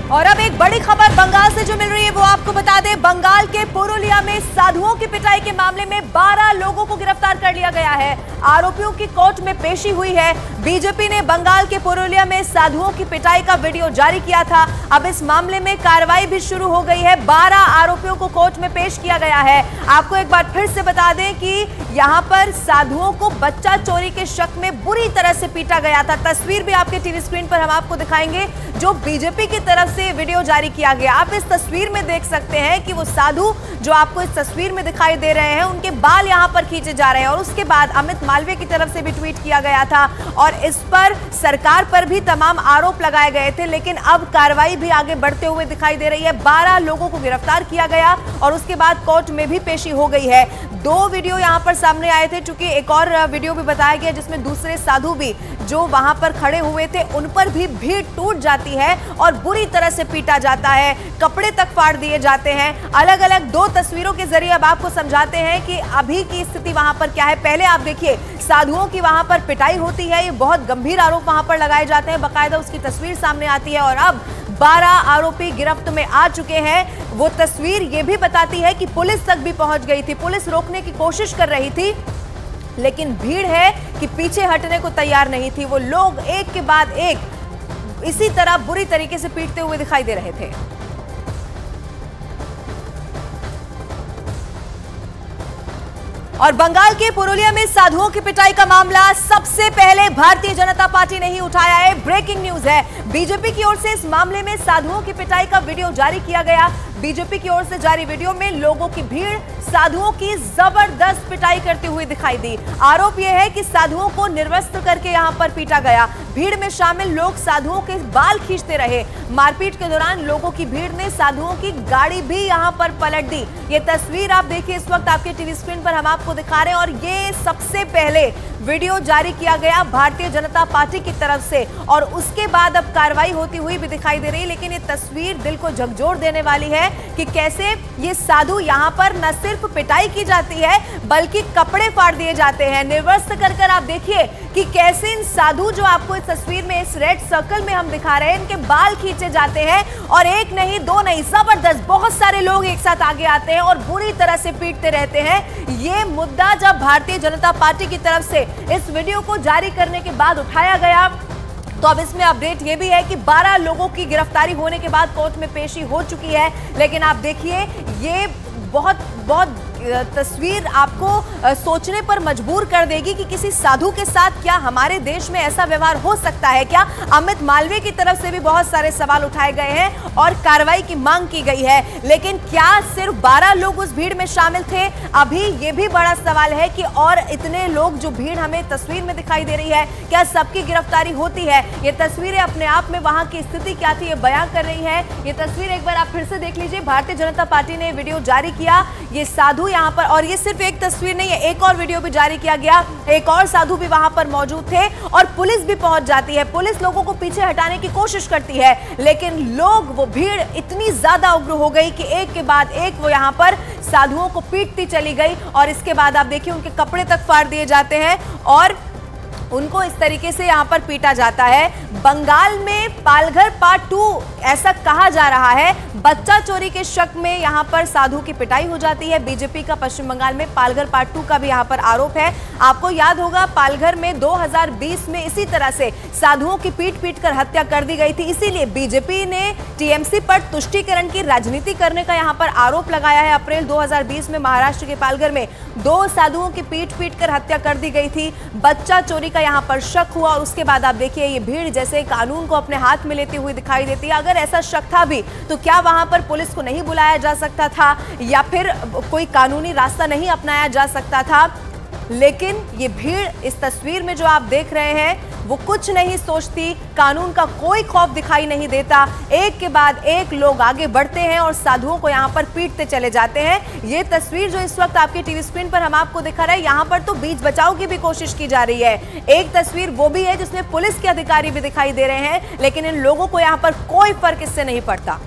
और अब एक बड़ी खबर बंगाल से जो मिल रही है वो आपको बता दें। बंगाल के पुरुलिया में साधुओं की पिटाई के मामले में 12 लोगों को गिरफ्तार कर लिया गया है। आरोपियों की कोर्ट में पेशी हुई है। बीजेपी ने बंगाल के पुरुलिया में साधुओं की पिटाई का वीडियो जारी किया था। अब इस मामले में कार्रवाई भी शुरू हो गई है। 12 आरोपियों को कोर्ट में पेश किया गया है। आपको एक बार फिर से बता दें कि यहां पर साधुओं को बच्चा चोरी के शक में बुरी तरह से पीटा गया था। तस्वीर भी आपके टीवी स्क्रीन पर हम आपको दिखाएंगे जो बीजेपी की तरफ से वीडियो जारी किया गया। आप इस तस्वीर में देख सकते हैं कि वो साधु जो आपको इस तस्वीर में दिखाई दे रहे हैं उनके बाल यहां पर खींचे जा रहे हैं। और उसके बाद अमित मालवीय की तरफ से भी ट्वीट किया गया था और इस पर सरकार पर भी तमाम आरोप लगाए गए थे, लेकिन अब कार्रवाई भी आगे बढ़ते हुए दिखाई दे रही है। 12 लोगों को गिरफ्तार किया गया और उसके बाद कोर्ट में भी पेशी हो गई है। 2 वीडियो यहां पर सामने आए थे, चूंकि एक और वीडियो भी बताया गया जिसमें दूसरे साधु भी जो वहां पर खड़े हुए थे उन पर भी भीड़ टूट जाती है और बुरी तरह से पीटा जाता है, कपड़े तक फाड़ दिए जाते हैं। अलग अलग 2 तस्वीरों के जरिए अब आपको समझाते हैं कि अभी की स्थिति वहां पर क्या है। पहले आप देखिए साधुओं की वहां पर पिटाई होती है, ये बहुत गंभीर आरोप वहां पर लगाए जाते हैं, बाकायदा उसकी तस्वीर सामने आती है। और अब 12 आरोपी गिरफ्त में आ चुके हैं। वो तस्वीर ये भी बताती है कि पुलिस तक भी पहुंच गई थी, पुलिस रोकने की कोशिश कर रही थी, लेकिन भीड़ है कि पीछे हटने को तैयार नहीं थी। वो लोग एक के बाद एक इसी तरह बुरी तरीके से पीटते हुए दिखाई दे रहे थे। और बंगाल के पुरुलिया में साधुओं की पिटाई का मामला सबसे पहले भारतीय जनता पार्टी ने ही उठाया है। ब्रेकिंग न्यूज है, बीजेपी की ओर से इस मामले में साधुओं की पिटाई का वीडियो जारी किया गया। बीजेपी की ओर से जारी वीडियो में लोगों की भीड़ साधुओं की जबरदस्त पिटाई करती हुई दिखाई दी। आरोप यह है कि साधुओं को निर्वस्त्र करके यहां पर पीटा गया। भीड़ में शामिल लोग साधुओं के बाल खींचते रहे। मारपीट के दौरान लोगों की भीड़ ने साधुओं की गाड़ी भी यहां पर पलट दी। ये तस्वीर आप देखिए इस वक्त आपके टीवी स्क्रीन पर हम आपको दिखा रहे हैं और ये सबसे पहले वीडियो जारी किया गया भारतीय जनता पार्टी की तरफ से और उसके बाद अब कार्रवाई होती हुई भी दिखाई दे रही है। लेकिन ये तस्वीर दिल को झकझोर देने वाली है कि कैसे ये साधु यहां पर न सिर्फ पिटाई की जाती है बल्कि कपड़े फाड़ दिए जाते हैं। निर्वस्त्र कर आप देखिए कि कैसे इन साधु जो आपको इस तस्वीर में इस रेड सर्कल में हम दिखा रहे हैं इनके बाल खींचे जाते हैं और एक नहीं 2 नहीं जबरदस्त बहुत सारे लोग एक साथ आगे आते हैं और बुरी तरह से पीटते रहते हैं। ये मुद्दा जब भारतीय जनता पार्टी की तरफ से इस वीडियो को जारी करने के बाद उठाया गया तो अब इसमें अपडेट ये भी है कि 12 लोगों की गिरफ्तारी होने के बाद कोर्ट में पेशी हो चुकी है। लेकिन आप देखिए ये बहुत तस्वीर आपको सोचने पर मजबूर कर देगी कि किसी साधु के साथ क्या हमारे देश में ऐसा व्यवहार हो सकता है क्या। अमित मालवीय की तरफ से भी बहुत सारे सवाल उठाए गए हैं और कार्रवाई की मांग की गई है, लेकिन क्या सिर्फ 12 लोग उस भीड़ में शामिल थे? अभी ये भी बड़ा सवाल है कि और इतने लोग जो भीड़ हमें तस्वीर में दिखाई दे रही है क्या सबकी गिरफ्तारी होती है? ये तस्वीरें अपने आप में वहां की स्थिति क्या थी ये बयां कर रही है। ये तस्वीर एक बार आप फिर से देख लीजिए। भारतीय जनता पार्टी ने वीडियो जारी किया, ये साधु यहां पर, और ये सिर्फ एक तस्वीर नहीं है, एक और वीडियो भी जारी किया गया। एक और साधु भी वहां पर मौजूद थे और पुलिस भी पहुंच जाती है। पुलिस लोगों को पीछे हटाने की कोशिश करती है, लेकिन लोग वो भीड़ इतनी ज्यादा उग्र हो गई कि एक के बाद एक वो यहां पर साधुओं को पीटती चली गई और इसके बाद आप देखिए उनके कपड़े तक फाड़ दिए जाते हैं और उनको इस तरीके से यहां पर पीटा जाता है। बंगाल में पालघर पार्ट 2 ऐसा कहा जा रहा है। बच्चा चोरी के शक में यहां पर साधु की पिटाई हो जाती है। बीजेपी का पश्चिम बंगाल में पालघर पार्ट 2 का भी यहां पर आरोप है। आपको याद होगा पालघर में 2020 में इसी तरह से साधुओं की पीट कर हत्या कर दी गई थी। इसीलिए बीजेपी ने टीएमसी पर तुष्टीकरण की राजनीति करने का यहां पर आरोप लगाया है। अप्रैल 2020 में महाराष्ट्र के पालघर में 2 साधुओं की पीट कर हत्या कर दी गई थी। बच्चा चोरी का यहां पर शक हुआ और उसके बाद आप देखिए ये भीड़ जैसे कानून को अपने हाथ में लेती हुई दिखाई देती है। अगर ऐसा शक था भी तो क्या वहां पर पुलिस को नहीं बुलाया जा सकता था या फिर कोई कानूनी रास्ता नहीं अपनाया जा सकता था? लेकिन ये भीड़ इस तस्वीर में जो आप देख रहे हैं वो कुछ नहीं सोचती, कानून का कोई खौफ दिखाई नहीं देता। एक के बाद एक लोग आगे बढ़ते हैं और साधुओं को यहां पर पीटते चले जाते हैं। ये तस्वीर जो इस वक्त आपके टीवी स्क्रीन पर हम आपको दिखा रहे हैं, यहां पर तो बीच बचाव की भी कोशिश की जा रही है। एक तस्वीर वो भी है जिसमें पुलिस के अधिकारी भी दिखाई दे रहे हैं, लेकिन इन लोगों को यहां पर कोई फर्क इससे नहीं पड़ता।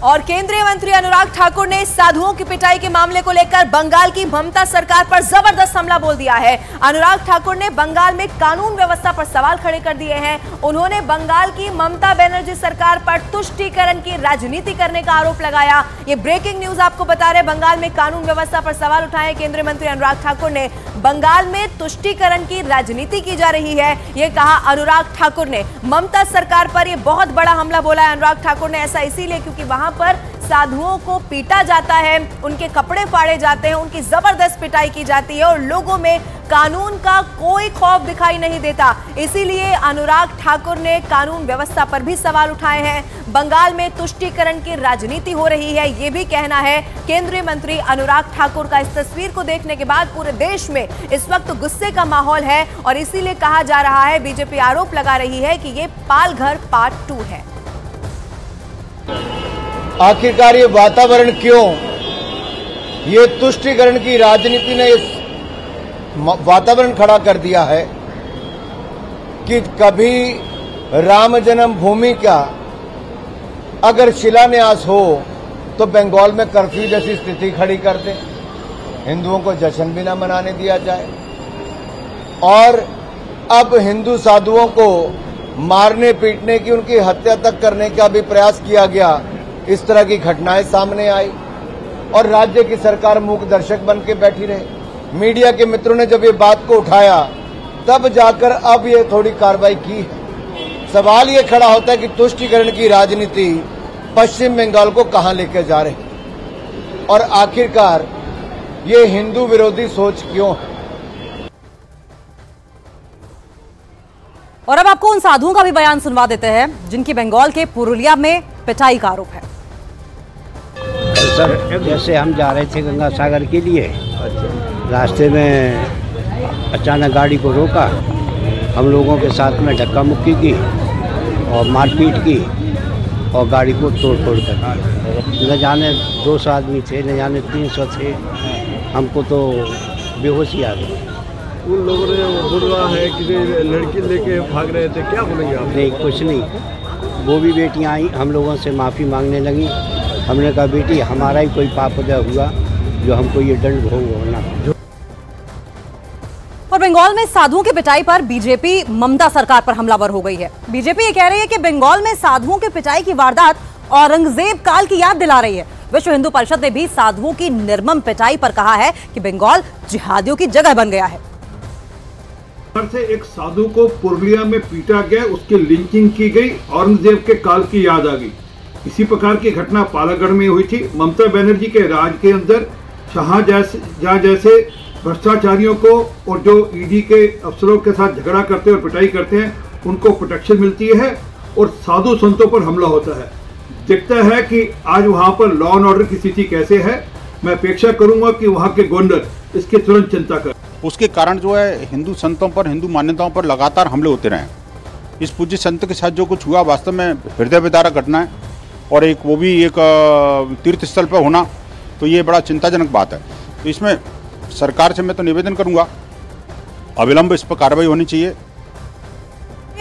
और केंद्रीय मंत्री अनुराग ठाकुर ने साधुओं की पिटाई के मामले को लेकर बंगाल की ममता सरकार पर जबरदस्त हमला बोल दिया है। अनुराग ठाकुर ने बंगाल में कानून व्यवस्था पर सवाल खड़े कर दिए हैं। उन्होंने बंगाल की ममता बनर्जी सरकार पर तुष्टीकरण की राजनीति करने का आरोप लगाया। ये ब्रेकिंग न्यूज आपको बता रहे, बंगाल में कानून व्यवस्था पर सवाल उठाए केंद्रीय मंत्री अनुराग ठाकुर ने। बंगाल में तुष्टीकरण की राजनीति की जा रही है, यह कहा अनुराग ठाकुर ने। ममता सरकार पर यह बहुत बड़ा हमला बोला है अनुराग ठाकुर ने, ऐसा इसीलिए क्योंकि वहां पर साधुओं को पीटा जाता है, उनके कपड़े फाड़े जाते हैं, उनकी जबरदस्त पिटाई की जाती है और लोगों में कानून का कोई खौफ दिखाई नहीं देता। इसीलिए अनुराग ठाकुर ने कानून व्यवस्था पर भी सवाल उठाए हैं। बंगाल में तुष्टीकरण की राजनीति हो रही है, यह भी कहना है केंद्रीय मंत्री अनुराग ठाकुर का। इस तस्वीर को देखने के बाद पूरे देश में इस वक्त गुस्से का माहौल है और इसीलिए कहा जा रहा है, बीजेपी आरोप लगा रही है कि ये पालघर पार्ट 2 है। आखिरकार ये वातावरण क्यों, ये तुष्टीकरण की राजनीति ने इस वातावरण खड़ा कर दिया है कि कभी राम जन्मभूमि का अगर शिलान्यास हो तो बंगाल में कर्फ्यू जैसी स्थिति खड़ी कर दे, हिंदुओं को जश्न भी न मनाने दिया जाए। और अब हिंदू साधुओं को मारने पीटने की, उनकी हत्या तक करने का भी प्रयास किया गया। इस तरह की घटनाएं सामने आई और राज्य की सरकार मूक दर्शक बन के बैठी रही। मीडिया के मित्रों ने जब ये बात को उठाया तब जाकर अब ये थोड़ी कार्रवाई की है। सवाल ये खड़ा होता है कि तुष्टीकरण की राजनीति पश्चिम बंगाल को कहां लेकर जा रही और आखिरकार ये हिंदू विरोधी सोच क्यों है। और अब आपको उन साधुओं का भी बयान सुनवा देते हैं जिनकी बंगाल के पुरुलिया में पिटाई का आरोप है। सर, जैसे हम जा रहे थे गंगा सागर के लिए, रास्ते में अचानक गाड़ी को रोका, हम लोगों के साथ में धक्का मुक्की की और मारपीट की और गाड़ी को तोड़ फोड़ कर, न जाने 200 आदमी थे, न जाने 300 थे, हमको तो बेहोशी आ गई। उन लोगों ने बोल रहा है कि लड़की लेके भाग रहे थे, क्या बोलेंगे आप? नहीं, कुछ नहीं। वो भी बेटियां आई, हम लोगों से माफ़ी मांगने लगी। हमने कहा बेटी हमारा ही कोई पाप उदय हुआ जो हमको ये दंड भोग होना। और बंगाल में साधुओं की पिटाई पर बीजेपी ममता सरकार पर हमलावर हो गई है। बीजेपी ये कह रही है कि बंगाल में साधुओं की पिटाई की वारदात औरंगजेब काल की याद दिला रही है। विश्व हिंदू परिषद ने भी साधुओं की निर्मम पिटाई पर कहा है कि बंगाल जिहादियों की जगह बन गया है। से एक साधु को पुरुलिया में पीटा गया, उसकी लिंचिंग की गई, औरंगजेब के काल की याद आ गई। इसी प्रकार की घटना पालागढ़ में हुई थी। ममता बनर्जी के राज के अंदर जहां जैसे भ्रष्टाचारियों को और जो ईडी के अफसरों के साथ झगड़ा करते और पिटाई करते हैं उनको प्रोटेक्शन मिलती है और साधु संतों पर हमला होता है। दिखता है कि आज वहां पर लॉ एंड ऑर्डर की स्थिति कैसे है। मैं अपेक्षा करूंगा कि वहां के गवर्नर इसकी तुरंत चिंता करें। उसके कारण जो है हिंदू संतों पर, हिंदू मान्यताओं पर लगातार हमले होते रहे। इस पूज्य संत के साथ जो कुछ हुआ वास्तव में हृदय विदारक घटना है और एक वो भी एक तीर्थ स्थल पर होना, तो ये बड़ा चिंताजनक बात है। तो इसमें सरकार से मैं तो निवेदन करूंगा अविलंब इस पर कार्रवाई होनी चाहिए।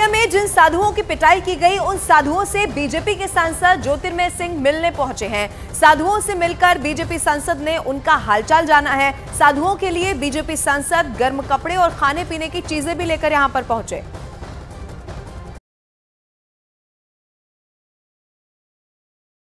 में जिन साधुओं की पिटाई की गई उन साधुओं से बीजेपी के सांसद ज्योतिर्मय सिंह मिलने पहुंचे हैं। साधुओं से मिलकर बीजेपी सांसद ने उनका हालचाल जाना है। साधुओं के लिए बीजेपी सांसद गर्म कपड़े और खाने पीने की चीजें भी लेकर यहां पर पहुंचे।